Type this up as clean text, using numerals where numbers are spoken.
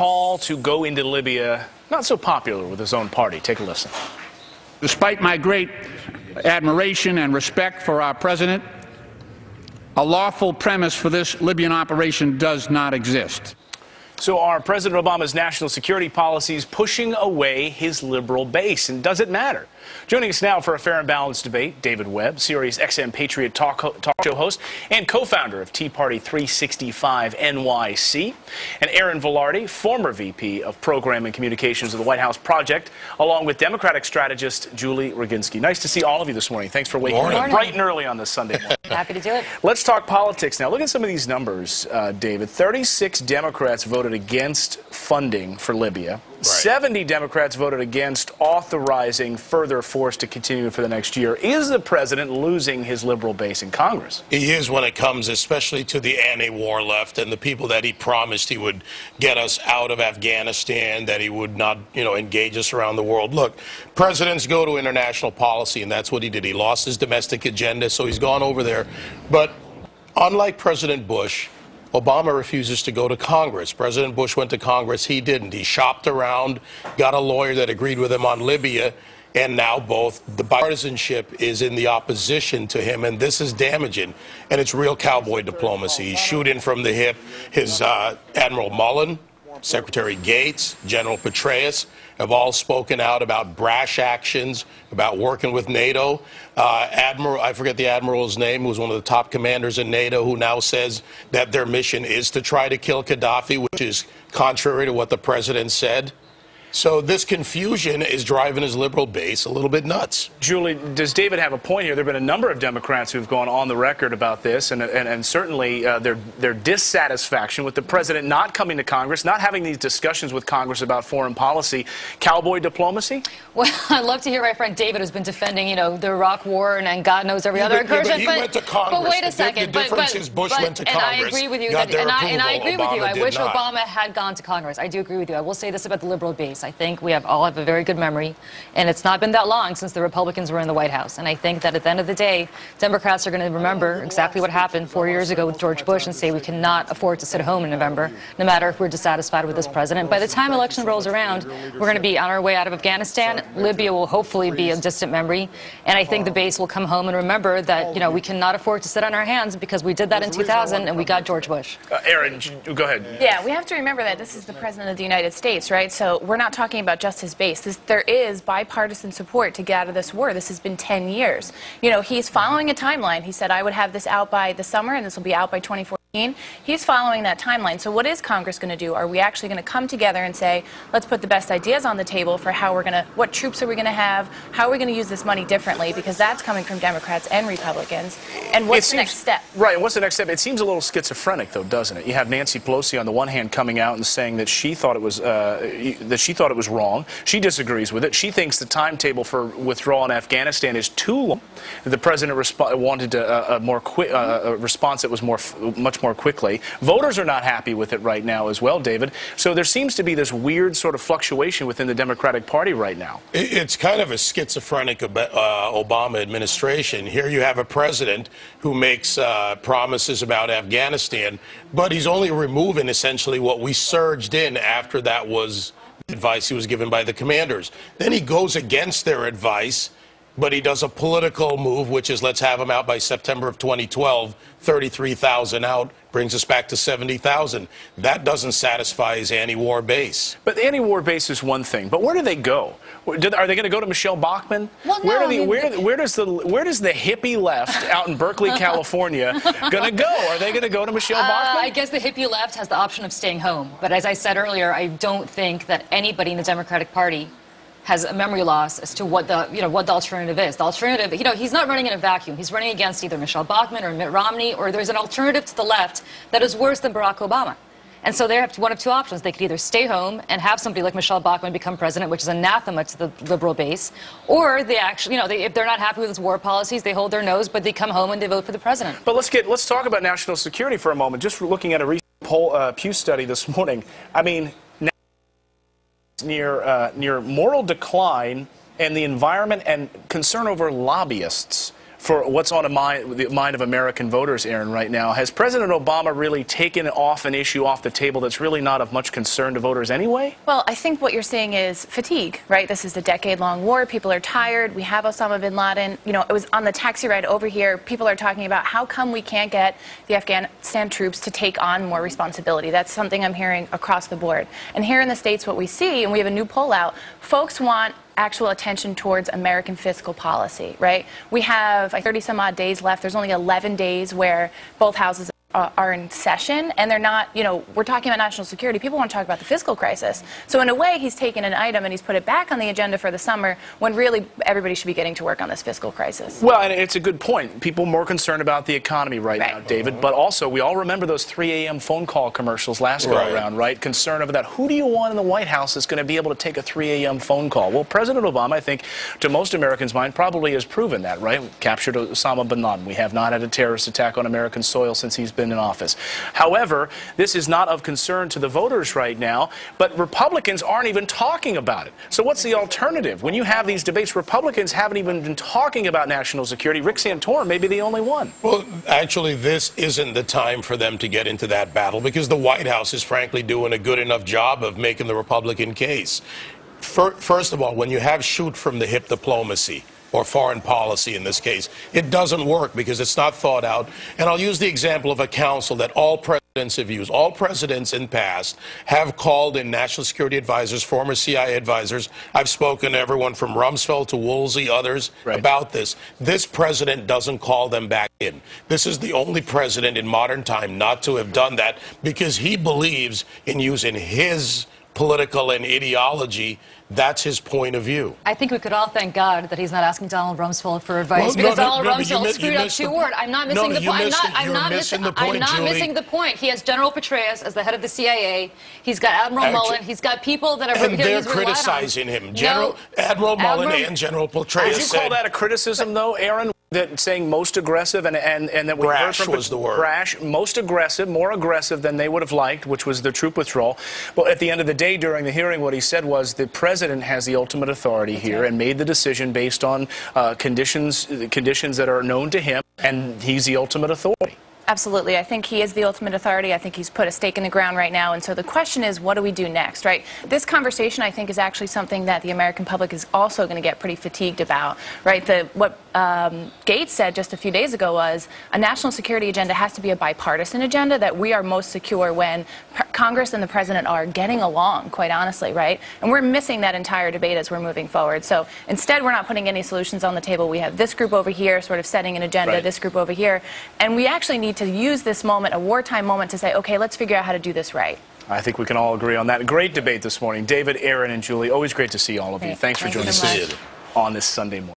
call to go into Libya not so popular with his own party. Take a listen. Despite my great admiration and respect for our president, a lawful premise for this Libyan operation does not exist. So are President Obama's national security policies pushing away his liberal base? And does it matter? Joining us now for a fair and balanced debate, David Webb, Sirius XM Patriot talk show host and co-founder of Tea Party 365 NYC, and Erin Vilardi, former VP of Program and Communications of the White House Project, along with Democratic strategist Julie Roginski. Nice to see all of you this morning. Thanks for waking up bright and early on this Sunday morning. Happy to do it. Let's talk politics now. Look at some of these numbers, David. 36 Democrats voted against funding for Libya. Right. 70 Democrats voted against authorizing further force to continue for the next year. Is the president losing his liberal base in Congress? He is when it comes especially to the anti-war left and the people that he promised he would get us out of Afghanistan, that he would not, engage us around the world. Look, presidents go to international policy, and that's what he did. He lost his domestic agenda, so he's gone over there. But unlike President Bush, Obama refuses to go to Congress. President Bush went to Congress. He didn't. He shopped around, got a lawyer that agreed with him on Libya, and now both the bipartisanship is in the opposition to him, and this is damaging. And it's real cowboy diplomacy. He's shooting from the hip. His Admiral Mullen, Secretary Gates, General Petraeus have all spoken out about brash actions, about working with NATO. Admiral, I forget the admiral's name, who was one of the top commanders in NATO, who now says that their mission is to try to kill Gaddafi, which is contrary to what the president said. So this confusion is driving his liberal base a little bit nuts. Julie, does David have a point here? There have been a number of Democrats who've gone on the record about this, and certainly their dissatisfaction with the president not coming to Congress, not having these discussions with Congress about foreign policy. Cowboy diplomacy? Well, I'd love to hear my friend David, who's been defending, the Iraq War and God knows every other incursion. He went to Congress. But wait a second. The difference is Bush went to Congress. And I agree with you. I agree with you. I wish Obama had gone to Congress. I do agree with you. I will say this about the liberal base. I think we all have a very good memory, and it's not been that long since the Republicans were in the White House. And I think that at the end of the day, Democrats are going to remember exactly what happened 4 years ago with George Bush and say we cannot afford to sit home in November, no matter if we're dissatisfied with this president. By the time election rolls around, we're going to be on our way out of Afghanistan. Libya will hopefully be a distant memory, and I think the base will come home and remember that we cannot afford to sit on our hands because we did that in 2000 and we got George Bush. Erin, go ahead. Yeah, we have to remember that this is the president of the United States, right? So we're not talking about just his base. There is bipartisan support to get out of this war. This has been 10 years. He's following a timeline. He said, I would have this out by the summer, and this will be out by 2014. He's following that timeline. So what is Congress going to do? Are we actually going to come together and say, let's put the best ideas on the table for how we're going to, what troops are we going to have, how are we going to use this money differently? Because that's coming from Democrats and Republicans. And what's the next step? Right, and what's the next step? It seems a little schizophrenic, though, doesn't it? You have Nancy Pelosi on the one hand coming out and saying that she thought it was wrong. She disagrees with it. She thinks the timetable for withdrawal in Afghanistan is too long. The president wanted a response that was much more quickly. Voters are not happy with it right now as well, David. So there seems to be this weird sort of fluctuation within the Democratic Party right now. It's kind of a schizophrenic Obama administration. Here you have a president who makes promises about Afghanistan, but he's only removing essentially what we surged in after that was advice he was given by the commanders. Then he goes against their advice, but he does a political move, which is let's have him out by September of 2012, 33,000 out, brings us back to 70,000. That doesn't satisfy his anti-war base. But the anti-war base is one thing, but where do they go? Are they going to go to Michelle Bachmann? Well, no, where does the hippie left out in Berkeley, California, going to go? Are they going to go to Michelle Bachmann? I guess the hippie left has the option of staying home. But as I said earlier, I don't think that anybody in the Democratic Party has a memory loss as to what the alternative is. The alternative, he's not running in a vacuum. He's running against either Michelle Bachmann or Mitt Romney, or there's an alternative to the left that is worse than Barack Obama. And so they have one of two options. They could either stay home and have somebody like Michelle Bachmann become president, which is anathema to the liberal base, or they actually, if they're not happy with his war policies, they hold their nose, but they come home and they vote for the president. But let's talk about national security for a moment. Just looking at a recent Pew study this morning, I mean, near moral decline and the environment and concern over lobbyists for what's on the mind of American voters, Erin, right now. Has President Obama really taken off an issue off the table that's really not of much concern to voters anyway? Well, I think what you're seeing is fatigue, right? This is a decade-long war. People are tired. We have Osama bin Laden. You know, it was on the taxi ride over here. People are talking about how come we can't get the Afghanistan troops to take on more responsibility. That's something I'm hearing across the board. And here in the States, what we see, and we have a new poll out, folks want actual attention towards American fiscal policy, right? We have 30 some odd days left. There's only 11 days where both houses are in session, and they're not, you know, we're talking about national security. People want to talk about the fiscal crisis. So in a way, he's taken an item and he's put it back on the agenda for the summer when really everybody should be getting to work on this fiscal crisis. Well, and it's a good point. People more concerned about the economy right now, David, but also we all remember those 3 a.m. phone call commercials last go around, right? Concern over that. Who do you want in the White House that's going to be able to take a 3 a.m. phone call? Well, President Obama, I think, to most Americans' mind, probably has proven that, right? We captured Osama bin Laden. We have not had a terrorist attack on American soil since he's been in office. However, this is not of concern to the voters right now, but Republicans aren't even talking about it. So what's the alternative? When you have these debates, Republicans haven't even been talking about national security. Rick Santorum may be the only one. Well, actually, this isn't the time for them to get into that battle because the White House is frankly doing a good enough job of making the Republican case. First of all, when you have shoot-from-the-hip diplomacy, or foreign policy in this case, it doesn't work because it's not thought out. And I'll use the example of a council that all presidents have used. All presidents in past have called in national security advisors, former CIA advisors. I've spoken to everyone from Rumsfeld to Woolsey, others, about this. This president doesn't call them back in. This is the only president in modern time not to have done that because he believes in using his political and ideology. That's his point of view. I think we could all thank God that he's not asking Donald Rumsfeld for advice because Donald Rumsfeld screwed up too hard. I'm not missing the point. I'm not missing the point. He has General Petraeus as the head of the CIA. He's got Admiral Mullen. He's got people that are. And they're criticizing him. Admiral Mullen and General Petraeus. Would you call that a criticism, though, Erin? That saying most aggressive and that we brash heard from was the word. Brash, most aggressive, more aggressive than they would have liked, which was the troop withdrawal. Well, at the end of the day, during the hearing, what he said was the president has the ultimate authority here and made the decision based on conditions that are known to him, and he's the ultimate authority. Absolutely. I think he is the ultimate authority. I think he's put a stake in the ground right now. And so the question is, what do we do next, right? This conversation, I think, is actually something that the American public is also going to get pretty fatigued about, right? What Gates said just a few days ago was a national security agenda has to be a bipartisan agenda, that we are most secure when Congress and the president are getting along, quite honestly, right? And we're missing that entire debate as we're moving forward. So instead, we're not putting any solutions on the table. We have this group over here sort of setting an agenda, this group over here. And we actually need to use this moment, a wartime moment, to say, okay, let's figure out how to do this right. I think we can all agree on that. Great debate this morning. David, Erin, and Julie, always great to see all of you. Thanks for joining us on this Sunday morning.